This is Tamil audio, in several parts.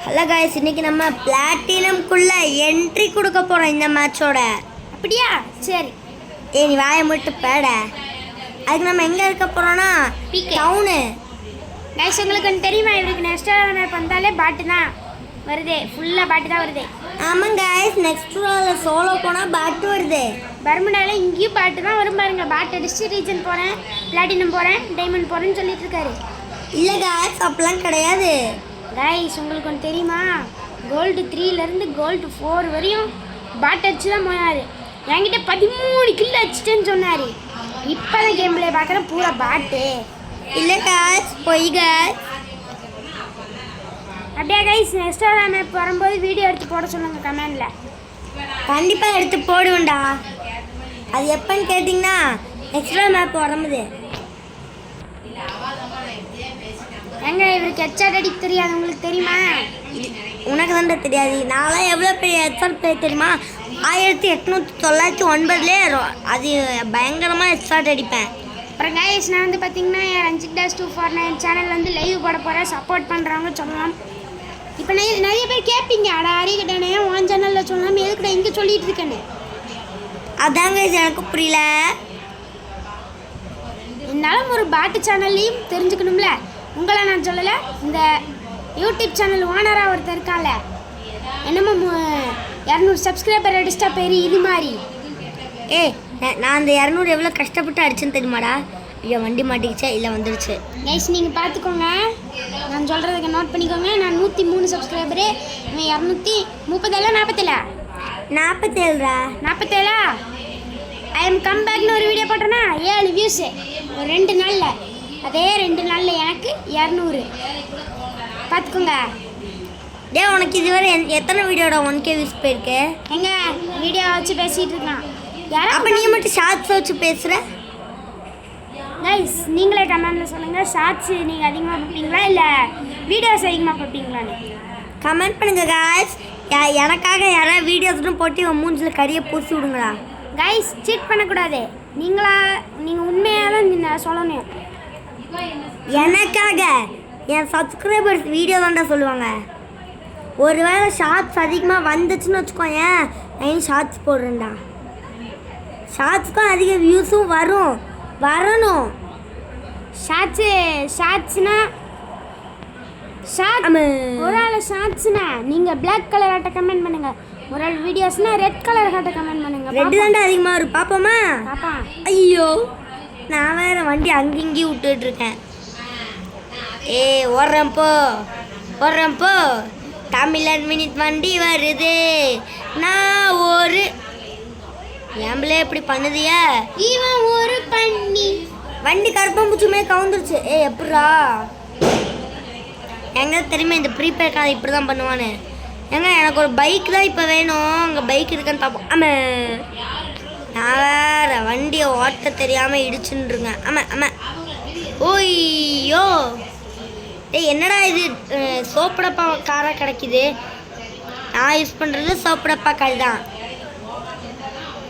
ஹலோ गाइस, இன்னைக்கு நம்ம பிளாட்டினம்க்குள்ள என்ட்ரி கொடுக்க போறோம் இந்த மேட்சோட. அப்படியா? சரி. நீ வாயை மூட்டு பேட. அதுக்கு நம்ம எங்க இருக்க போறோம்னா டவுன். गाइस, உங்களுக்கு தெரியுமா இவருக்கு நெக்ஸ்ட் மேப் வந்தாலே பாட்டு தான் வருதே, ஃபுல்லா பாட்டு தான் வருதே. ஆமாம் गाइस, நெக்ஸ்ட் ரோல சோலோ போனா பாட்டு வருதே. பர்முடால இங்கேயும் பாட்டு தான் வரும் பாருங்க. பாட்டு அடிச்சு ரீஜன் போறேன், பிளாட்டினம் போறேன், டைமண்ட் போறேன்னு சொல்லிட்டு இருக்காரு. இல்ல गाइस, அப்பலாம் கிடையாது. गाइस, உங்களுக்கு ஒன்று தெரியுமா? கோல்டு 3லேருந்து கோல்டு 4 வரையும் பாட் அடிச்சு தான் போனார். என்கிட்ட 13 கில் அடிச்சிட்டேன்னு சொன்னார். இப்போ தான் கேம் பிளே பார்க்குறேன், பூரா பாட்டு. இல்லை गाइस, போய் गाइस. அப்படியே गाइस, நெக்ஸ்ட் மேப் வரும்போது வீடியோ எடுத்து போட சொல்லுங்கள் கமெண்டில். கண்டிப்பாக எடுத்து போடுவேன்டா. அது எப்போன்னு கேட்டிங்கன்னா நெக்ஸ்ட் மேப் வரும்போது. எங்க இவருக்கு ஹெட்ஷாட் அடிக்க தெரியாது, உங்களுக்கு தெரியுமா? உனக்கு தான் தெரியாது. நான்லாம் எவ்வளோ பெரிய ஹெட்ஷாட் பிளே தெரியுமா? 1899 அது பயங்கரமாக ஹெட்ஷாட் அடிப்பேன். அப்புறம் गाइस, நான் வந்து பார்த்தீங்கன்னா Ranjik-249 சேனல் வந்து லைவ் போட போகிறேன். சப்போர்ட் பண்ணுறவங்க சொல்லலாம். இப்போ நிறைய பேர் கேட்பீங்க, அட அறிகிட்டனே உன் சேனலில் சொல்லலாம், எதுக்கிட்ட இங்கே சொல்லிட்டு இருக்கேன்னு. அதாங்க எனக்கு புரியல. இருந்தாலும் ஒரு பாட்டு சேனல்லையும் தெரிஞ்சுக்கணும்ல. உங்களை நான் சொல்லலை, இந்த யூடியூப் சேனல் ஓனராக ஒருத்தர் இருக்கான்ல, என்னமோ 200 சப்ஸ்கிரைபர் அடிச்சிட்டா பெரிய இது மாதிரி. நான் அந்த 200 எவ்வளோ கஷ்டப்பட்டு அடிச்சேன்னு தெரியுமாடா? ஐயோ, வண்டி மாட்டிக்கிச்சா? இல்லை வந்துடுச்சு. கைஸ், நீங்கள் பார்த்துக்கோங்க, நான் சொல்கிறதுக்கு நோட் பண்ணிக்கோங்க. நான் 103 சப்ஸ்கிரைபரு, 230 47 47 ஐ எம் கம் பேக்னு ஒரு வீடியோ போட்டேன்னா 7 வியூஸு ஒரு 2 நாளில். அதே 2 நாளில் எனக்கு 200. பார்த்துக்கோங்க. உனக்கு இதுவரை எத்தனை வீடியோட 1K வியூஸ் போயிருக்கு? எங்க வீடியோ வச்சு பேசிகிட்டு இருக்கான். அப்போ நீ மட்டும் ஷார்ட்ஸ் வச்சு பேசுகிற? கைஸ், நீங்களே கமெண்டில் சொல்லுங்கள், ஷார்ட்ஸ் நீங்கள் அதிகமாக பார்ப்பீங்களா இல்லை வீடியோஸ் அதிகமாக பார்ப்பீங்களான்னு கமெண்ட் பண்ணுங்க गाइस. எனக்காக யாராவது வீடியோஸ்னு போட்டு மூஞ்சில் கறியை பூசி விடுங்களா. கைஸ், சீட் பண்ணக்கூடாது. நீங்கள் உண்மையாக தான் சொல்லணும். எனக்காக என் சப்ஸ்கிரைபர்ஸ் வீடியோ தான்டா சொல்லுவாங்க. ஒருவேளை ஷார்ட்ஸ் அதிகமாக வந்துச்சுன்னு வச்சுக்கோயேன், நான் ஷார்ட்ஸ் போடுறேன்டா. ஷார்ட்ஸ்க்கும் அதிக வியூஸும் வரணும். ஷார்ட்ஸ்னா ஒரு ஆள் ஷார்ட்ஸ்னா நீங்கள் பிளாக் கலர் ஆட்ட கமெண்ட் பண்ணுங்க. ஒரு ஆள் வீடியோஸ்னா ரெட் கலர் ஆட்ட கமெண்ட் பண்ணுங்க. ரெட் தாண்டா அதிகமாக வரும். பார்ப்போமா? பாப்பா. ஐயோ, நான் வேற வண்டி அங்கேயும் விட்டுட்டு இருக்கேன். ஓடுறேன் போ. தமிழன் மினிட் வண்டி வருது. நான் ஒரு ஏம்பிளே இப்படி பண்ணுதியா? இவன் ஒரு பண்ணி வண்டி கருப்பம்பூச்சுமே கவுந்துருச்சு. எப்படா? எங்க தெரியுமா இந்த ப்ரீபேட் கார்டு இப்படி தான் பண்ணுவானு. எனக்கு ஒரு பைக் தான் இப்போ வேணும். அங்கே பைக் இருக்குன்னு பார்ப்போம். நான் வேற வண்டியை ஓட்ட தெரியாமல் இடிச்சுன்னுருங்க. ஓய்யோ, என்னடா இது சோப்படப்பா காராக கிடைக்குது. நான் யூஸ் பண்ணுறது சோப்படப்பா கார் தான்.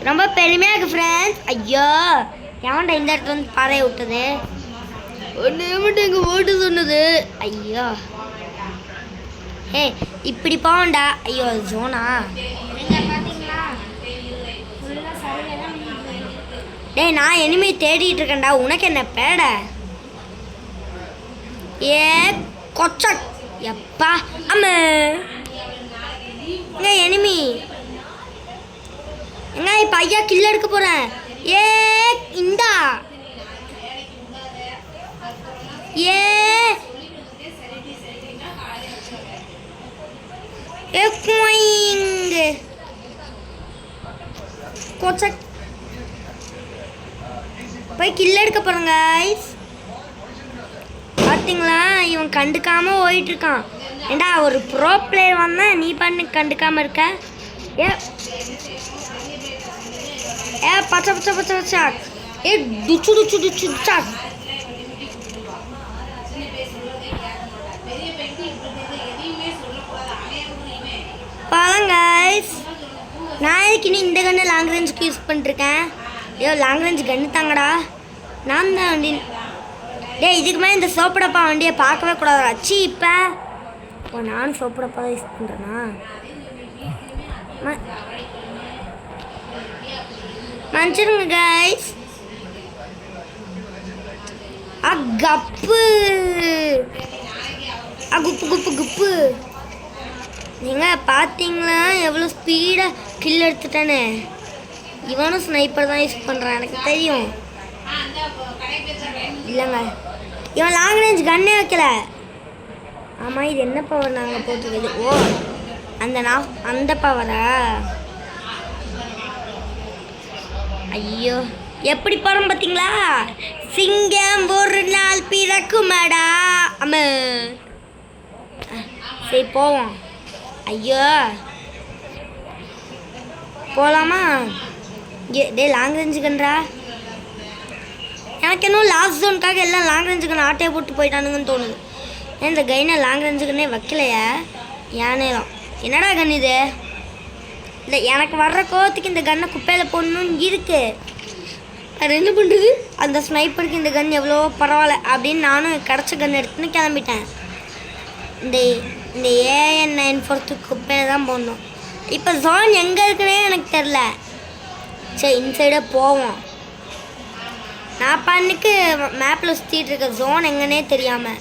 ரொம்ப பெருமையாக இருக்குது ஃப்ரெண்ட்ஸ். ஐயோ, எவன்டா இந்த இடத்துல வந்து பாறையை விட்டது? ஒன்று மட்டும் எங்கள் ஓட்டு சொன்னது. ஐயோ, இப்படி போவேண்டா. ஐயோ, ஜோனா. நான் இனிமே தேடிட்டு இருக்கேன்டா. உனக்கு என்ன பேட? கொச்சக் எப்பா எனிமி இப்போ ஐயா கில்ல எடுக்க போறேன். இந்தா கொச்சக் போய் கில்ல எடுக்க போறேன் गाइस. பார்த்தீங்களா, இவன் கண்டுக்காம ஓடிட்டு இருக்கான். ஏண்டா, ஒரு ப்ரோ பிளேயர் வந்தா நீ பண்ணு கண்டுக்காம இருக்க? பச்சா டுச்சு பாருங்க गाइस. நான் இதுக்கு நீ இந்த கண்ணை லாங் ரேஞ்சுக்கு யூஸ் பண்ணிருக்கேன். லாங் ரேஞ்சு கன்று தாங்கடா. நான் தான் வண்டி இதுக்கு மேலே இந்த சோப்படப்பா வண்டியை பார்க்கவே கூடாது. அச்சி இப்போ ஓ நானும் சோப்படப்பா தான் யூஸ் பண்ணுறேன்னா மன்னிச்சிருங்க கைஸ். கப்பு குப்பு குப்பு குப்பு. நீங்கள் பார்த்தீங்களா எவ்வளோ ஸ்பீடாக கில் எடுத்துட்டானே. இவனும் ஸ்னைப்பர் தான் யூஸ் பண்ணுறான் எனக்கு தெரியும். இல்லைங்க இவன் லாங் ரேஞ்ச் கன்னே வைக்கல. ஆமாம் இது என்ன பவர் நாங்கள் போட்டிருக்குது? ஓ அந்த பவரா? ஐயோ எப்படி போகிறோம் பார்த்தீங்களா? சிங்கம் ஒரு நாள் பிறக்குமாடா. அம்மா சரி போவோம். ஐயோ போகலாமா? டே லாங் ரேஞ்சுக்குன்றா. எனக்கு இன்னும் லாஸ்ட் ஜோனுக்காக எல்லாம் லாங் ரேஞ்சுக்கு ஆட்டையை போட்டு போயிட்டானுங்கன்னு தோணுது. ஏன் இந்த கைனை லாங் ரேஞ்சுக்குன்னே வைக்கலையா? யானேலாம் என்னடா கன் இது? இல்லை எனக்கு வர்ற கோவத்துக்கு இந்த கன்னை குப்பையில் போடணும்னு இருக்கு. அது என்ன பண்ணுறது? அந்த ஸ்னைப்பருக்கு இந்த கன் எவ்வளோ பரவாயில்ல அப்படின்னு நானும் கிடச்ச கன் எடுத்துன்னு கிளம்பிட்டேன். இந்த இந்த AN 942 குப்பையில் தான் போடணும். இப்போ ஜோன் எங்கே இருக்குன்னே எனக்கு தெரில. சரி இன்சைடாக போவோம். நான் பண்ணுக்கு மேப்பில் சுற்றிட்டு இருக்க ஜோன் எங்கன்னே தெரியாமல்.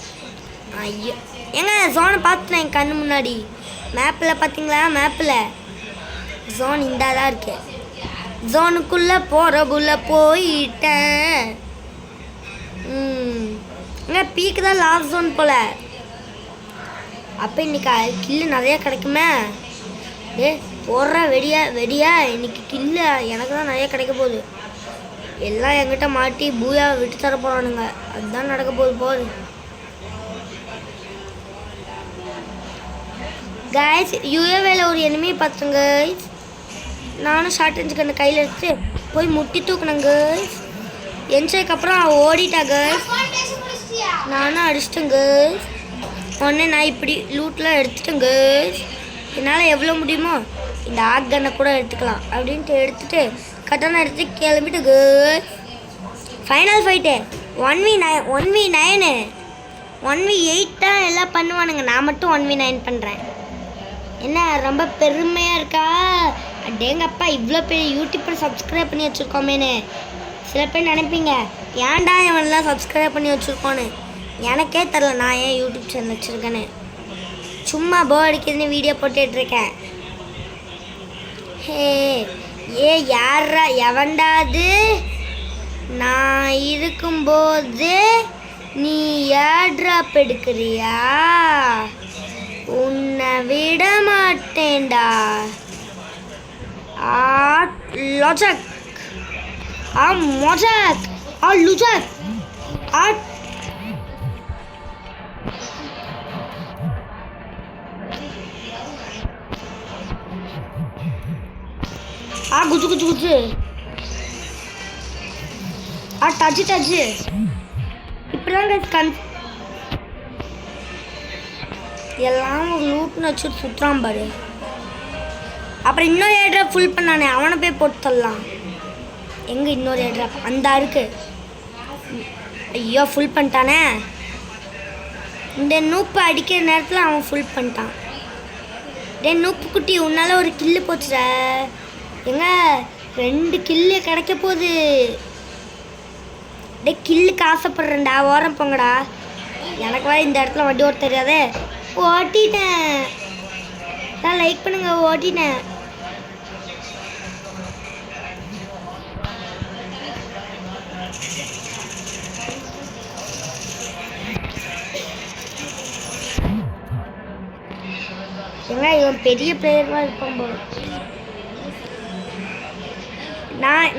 ஐயோ எங்க ஜோனை பார்த்துட்டேன் என் கண்ணு முன்னாடி. மேப்பில் பார்த்தீங்களா? மேப்பில் ஜோன் இந்தா தான் இருக்கு. ஜோனுக்குள்ளே போகிறக்குள்ளே போயிட்டேன். எங்க பீக்கு தான் லாஸ்ட் ஜோன் போல். அப்போ இன்னைக்கு கில்லு நிறையா கிடைக்குமே. போடுற வெடியா இன்னைக்கு கில்லு எனக்கு தான் நிறைய கிடைக்க போகுது. எல்லாம் என்கிட்ட மாட்டி பூயா விட்டு தர போகிறானுங்க. அதுதான் நடக்க போகுது. கைஸ் யூஏவேல ஒரு எனிமி பார்த்தேன் கைஸ். நானும் ஷார்ட் ரேஞ்ச் கண்ணு கையில் எடுத்து போய் முட்டி தூக்கினேன் கைஸ். என்ஜாய்க்கு அப்புறம் அவன் ஓடிட்டா கைஸ். நானும் அடிச்சிட்டேன் கைஸ். உடனே நான் இப்படி லூட்லாம் எடுத்துட்டேன் கைஸ். என்னால் எவ்வளோ முடியுமோ இந்த ஆக் கன்னை கூட எடுத்துக்கலாம் அப்படின்ட்டு எடுத்துகிட்டு கட்டணம் எடுத்து கிளம்பிட்டு guys. Final fight 1v9 1v8 தான் எல்லாம் பண்ணுவானுங்க. நான் மட்டும் 1v9 பண்ணுறேன். என்ன ரொம்ப பெருமையாக இருக்கா? அடேங்கப்பா இவ்வளோ பெரிய யூடியூப்பர் சப்ஸ்கிரைப் பண்ணி வச்சுருக்கோமேனு. சில பேர் நினைப்பீங்க ஏன்டா இவனெலாம் சப்ஸ்கிரைப் பண்ணி வச்சுருக்கோன்னு. எனக்கே தெரில நான் ஏன் யூடியூப் சேனல் வச்சுருக்கேன்னு. சும்மா போர் அடிக்கிறதுன்னு வீடியோ போட்டுட்ருக்கேன். ஏ யாரா எவன்டாது நான் இருக்கும்போது நீ ஏர் ட்ராப் எடுக்கிறியா? உன்னை விட மாட்டேன்டா. லாஜக் மொஜக் லுஜக் குஜு குஜு குஜு டச்சு இப்படிதான் எல்லாம் ஒரு லூட்னு வச்சுட்டு சுற்றுறான் பாரு. அப்புறம் இன்னொரு ஏர் ட்ராப் ஃபுல் பண்ணானே அவனை போய் போட்டு தரலாம். எங்கே இன்னொரு ஏர் ட்ராப்? அந்த இருக்கு. ஐயோ ஃபுல் பண்ணிட்டானே. இந்த நூப்பு அடிக்கிற நேரத்தில் அவன் ஃபுல் பண்ணிட்டான். நூப்பு குட்டி உன்னால் ஒரு கில்லு போச்சுட. எங்க 2 கில்லு கிடைக்க போகுது. கில்லுக்கு ஆசைப்படுறேன்டா. ஓரம் போங்கடா. எனக்கு வேறு இந்த இடத்துல வண்டி ஓட்ட தெரியாதே. ஓட்டிட்டேன். நான் லைக் பண்ணுங்க. ஓட்டிட்டேன். ஏங்க இவன் பெரிய பிளேயர்லாம் இருப்பான் போல.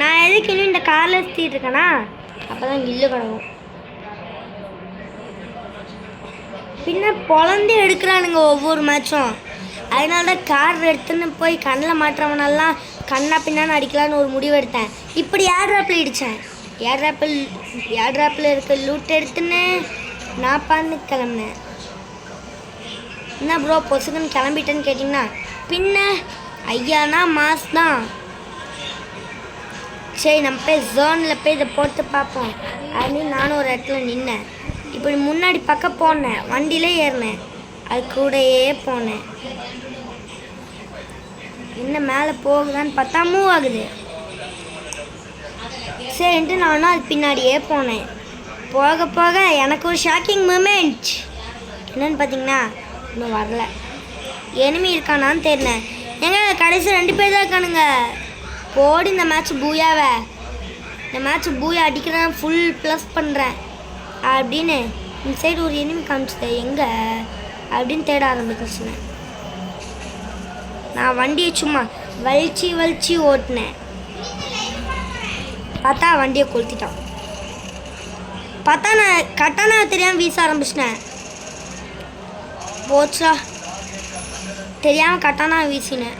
நான் எதுக்கு இன்னும் இந்த காரில் சுற்றிட்டு இருக்கேன்னா அப்போ தான் கில்லு கிடக்கும். பின்ன பொழந்து எடுக்கிறானுங்க ஒவ்வொரு மேட்சும். அதனால தான் கார் எடுத்துன்னு போய் கண்ணில் மாட்டுறவனெல்லாம் கண்ணா பின்னான்னு அடிக்கலான்னு ஒரு முடிவு எடுத்தேன். இப்படி ஏர் ட்ராப்பில் இடித்தேன். ஏர் ட்ராப்பில் இருக்க லூட் எடுத்துன்னு நான் பண்ணு கிளம்புனேன். என்ன ப்ரோ பொசுக்குன்னு கிளம்பிட்டேன்னு கேட்டிங்கன்னா பின்ன ஐயானா மாஸ் தான். சரி நம்ம போய் ஜோனில் போய் இதை போட்டு பார்ப்போம் அப்படின்னு நானும் ஒரு இடத்துல நின்னேன். இப்படி முன்னாடி பக்கம் போனேன். வண்டியிலே ஏறினேன். அது கூடயே போனேன். என்ன மேலே போகுதான்னு பார்த்தா மூவ் ஆகுது. சரின்ட்டு நானும் அது பின்னாடியே போனேன். போக போக எனக்கு ஒரு ஷாக்கிங் மூமெண்ட். என்னன்னு பார்த்தீங்கன்னா இன்னும் வரல. எனிமி இருக்கானான்னு தெரியல. ஏங்க கடைசி 2 பேர் தான் இருக்கானுங்க. போடி இந்த மேட்ச் பூயாவை. இந்த மேட்ச் பூயா அடிக்கிறேன், ஃபுல் ப்ளஸ் பண்ணுறேன் அப்படின்னு இந்த சைடு ஒரு எனிமி காமிச்சிட்டேன். எங்கே அப்படின்னு தேட ஆரம்பிச்சினேன். நான் வண்டியை சும்மா வலிச்சு ஓட்டினேன். பார்த்தா வண்டியை கொளுத்திட்டான். பார்த்தா நான் கட்டானா தெரியாமல் வீச ஆரம்பிச்சினேன். போச்சா தெரியாமல் கட்டானா வீசினேன்.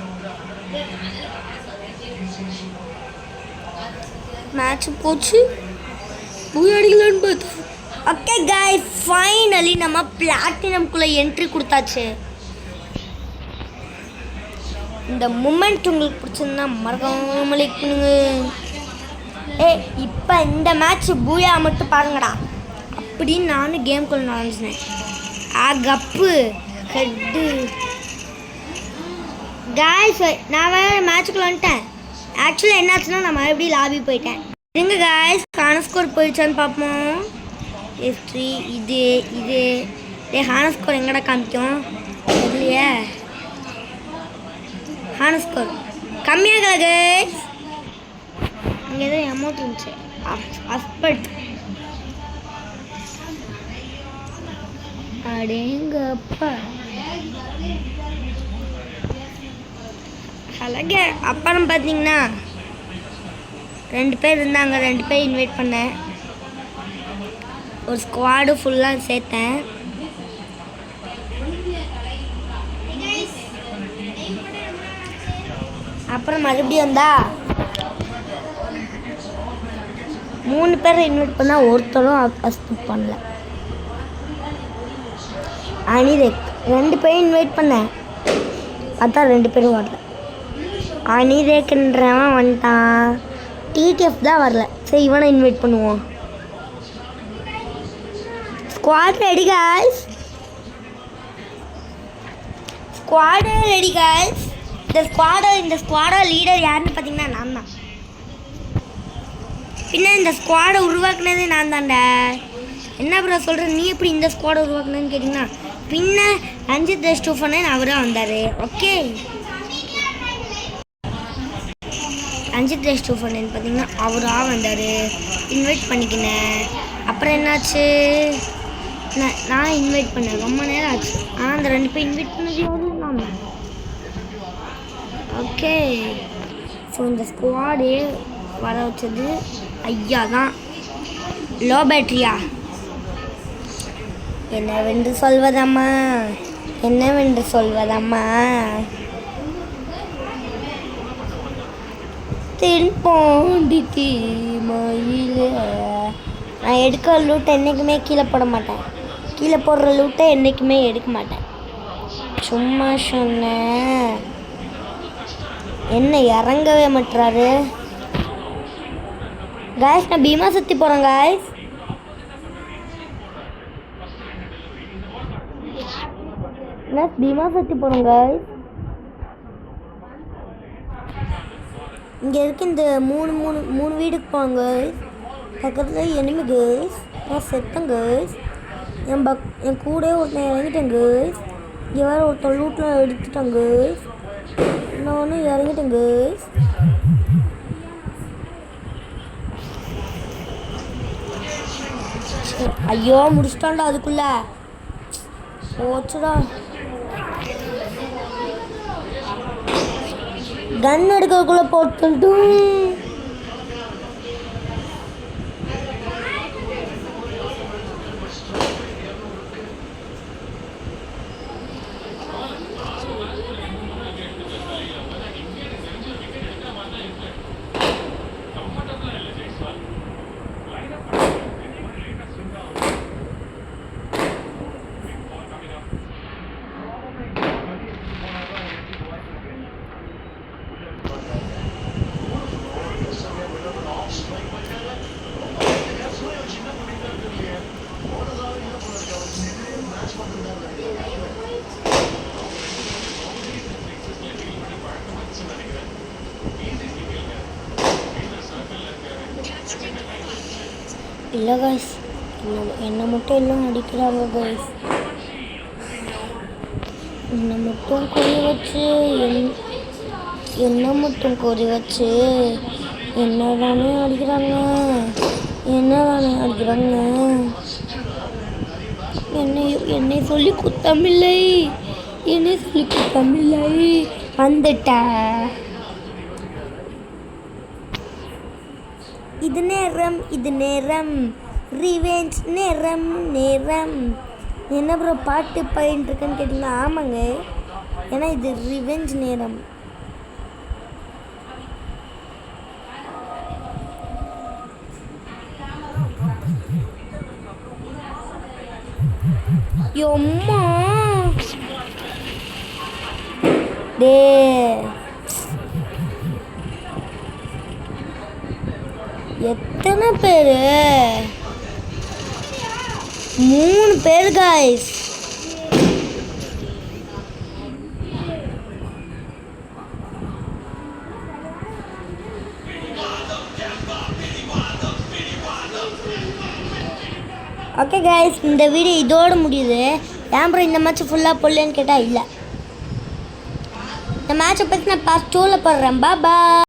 மேட்ச் போச்சு. பூய் அடிக்கலான்னு பார்த்தா ஓகே காய்ஸ், ஃபைனலி நம்ம பிளாட்டினம்குள்ளே என்ட்ரி கொடுத்தாச்சு. இந்த மூமெண்ட் உங்களுக்கு பிடிச்சிருந்தா மறக்காம லைக் பண்ணுங்க. இப்போ இந்த மேட்ச் பூயா மட்டும் பாருங்கடா அப்படின்னு நானும் கேம்குள்ளே நுழைஞ்சினேன். கப்பு ஹெட்டு காய்ஸ், நான் வேறு மேட்சுக்குள்ள வந்துட்டேன். ஆக்சுவலாக என்னாச்சுன்னா நான் மறுபடியும் லாபி போயிட்டேன். எங்க காய்ஸ் ஹானஸ்கோர் போயிடுச்சான்னு பார்ப்போம். ஹிஸ்ட்ரி இது ஹானஸ்கோர் எங்கடா காமிக்கும் இல்லையே. ஹானஸ்கோர் கம்மியாக கைஸ். இங்கே ஏதோ அமௌண்ட் இருந்துச்சு. ஹஸ்பண்ட் அடேங்கப்பா அழக. அப்புறம் பார்த்தீங்கன்னா 2 பேர் இருந்தாங்க. 2 பேர் இன்வைட் பண்ணேன். ஒரு ஸ்குவாடு ஃபுல்லாக சேர்த்தேன். அப்புறம் மறுபடியும் வந்தா 3 பேரை இன்வைட் பண்ணால் ஒருத்தரும் அக்செப்ட் பண்ணல. அனிரேக் 2 பேரும் இன்வைட் பண்ணேன். பார்த்தா 2 பேரும் வரல. அனிரேக்குன்றவன் வந்துட்டான். டிடிஎஃப் தான் வரல. சரி இவனை இன்வைட் பண்ணுவோம். Squad ready guys. Squad ready guys. இந்த ஸ்குவாடோட லீடர் யாருன்னு பார்த்தீங்கன்னா நான் தான். பின்ன இந்த ஸ்குவாடை உருவாக்குனதே நான் தான்டா. என்ன ப்ரோ சொல்கிறேன், நீ எப்படி இந்த ஸ்குவாடை உருவாக்குனேன்னு கேட்டிங்கன்னா பின்ன ரஞ்சித் ரெஸ்டூஃபனே அவராக வந்தார். ஓகே, ரஞ்சித் ரெஸ்டூஃபன் பார்த்தீங்கன்னா அவராக வந்தார். இன்வைட் பண்ணிக்கினேன். அப்புறம் என்னாச்சு, நான் இன்வைட் பண்ணேன். ரொம்ப நேரம் ஆச்சு. ஆனால் அந்த 2 பேர் இன்வைட் பண்ணது எவ்வளோ நான். ஓகே, ஸோ இந்த ஸ்குவாடே வர வச்சது ஐயா தான். லோ பேட்ரியா என்னவென்று சொல்வதம்மா தென்பாண்டி தீமையில. நான் எடுக்கிற லூட்டை என்றைக்குமே கீழே போட மாட்டேன். கீழே போடுற லூட்டை என்றைக்குமே எடுக்க மாட்டேன். சும்மா சொன்னேன். என்ன இறங்கவே மாட்டுறாரு காய்ஸ். நான் பீமா சுற்றி போகிறேன் காய்ஸ். பீமா சுற்றி போகிறேன் காய்ஸ். இங்கே இருக்க இந்த மூணு வீடுக்கு போங்க காய்ஸ். பக்கத்தில் எனிமி காய்ஸ். நான் செத்தேன் காய்ஸ். என் கூட ஒருத்தன் இறங்கிட்டேன் காய்ஸ். இங்கே வேறு ஒருத்தன் லூட்டில் எடுத்துட்டாங்க காய்ஸ். நானும் இறங்கிட்டேன் காய்ஸ். ஐயோ முடிச்சிட்டான்டா அதுக்குள்ள. போச்சுடா. கன் எடுக்கிறதுக்குள்ள போட்டுட்டும். இல்லை கைஸ், என்னை மட்டும் எல்லாம் அடிக்கிறாங்க கைஸ். என்னை மட்டும் குறி வச்சு என்ன மட்டும் குறி வச்சு என்னதானே அடிக்கிறாங்க, என்னை சொல்லி குத்தமில்லை, வந்துட்டேன். இது நேரம் ரிவெஞ்ச் நேரம். என்ன ப்ரோ பாட்டு பாடிட்டு இருக்கேன்னு கேட்டிங்கன்னா, ஆமாங்க, ஏன்னா இது ரிவெஞ்ச் நேரம். எம்மா டே, எத்தனை பேர்? 3 பேர் காய்ஸ். ஓகே கைஸ், இந்த வீடியோ இதோடு முடியுது. ஏன் ப்ரோ இந்த மேட்ச் ஃபுல்லாக போடலன்னு கேட்டால் இல்லை, இந்த மேட்சை பற்றி நான் பார்ட் 2ல் போடுறேன். பாய்.